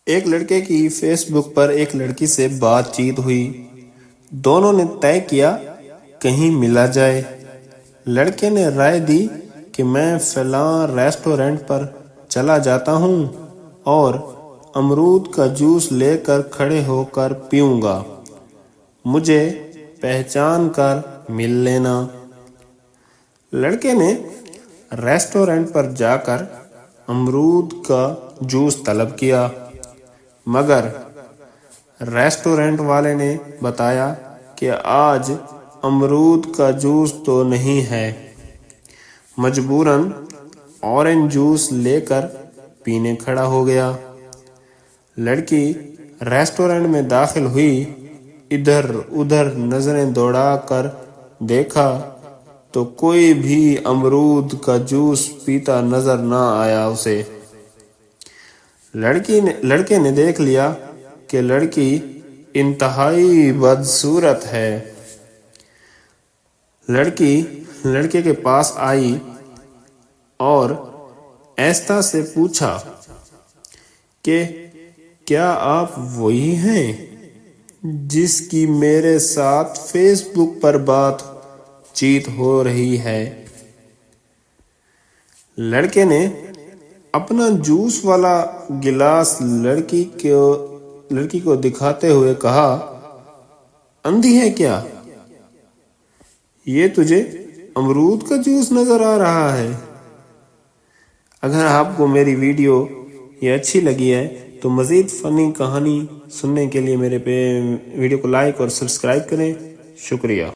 ایک لڑکے کی فیس بک پر ایک لڑکی سے بات چیت ہوئی۔ دونوں نے طے کیا کہیں ملا جائے۔ لڑکے نے رائے دی کہ میں فلاں ریسٹورنٹ پر چلا جاتا ہوں اور امرود کا جوس لے کر کھڑے ہو کر پیوں گا، مجھے پہچان کر مل لینا۔ لڑکے نے ریسٹورنٹ پر جا کر امرود کا جوس طلب کیا، مگر ریسٹورنٹ والے نے بتایا کہ آج امرود کا جوس تو نہیں ہے۔ مجبوراً اورنج جوس لے کر پینے کھڑا ہو گیا۔ لڑکی ریسٹورنٹ میں داخل ہوئی، ادھر ادھر نظریں دوڑا کر دیکھا تو کوئی بھی امرود کا جوس پیتا نظر نہ آیا اسے۔ لڑکے نے دیکھ لیا کہ لڑکی انتہائی بدصورت ہے۔ لڑکی لڑکے کے پاس آئی اور آہستہ سے پوچھا کہ کیا آپ وہی ہیں جس کی میرے ساتھ فیس بک پر بات چیت ہو رہی ہے؟ لڑکے نے اپنا جوس والا گلاس لڑکی کو دکھاتے ہوئے کہا، اندھی ہے کیا؟ یہ تجھے امرود کا جوس نظر آ رہا ہے۔ اگر آپ کو میری ویڈیو یہ اچھی لگی ہے تو مزید فنی کہانی سننے کے لیے میرے ویڈیو کو لائک اور سبسکرائب کریں۔ شکریہ۔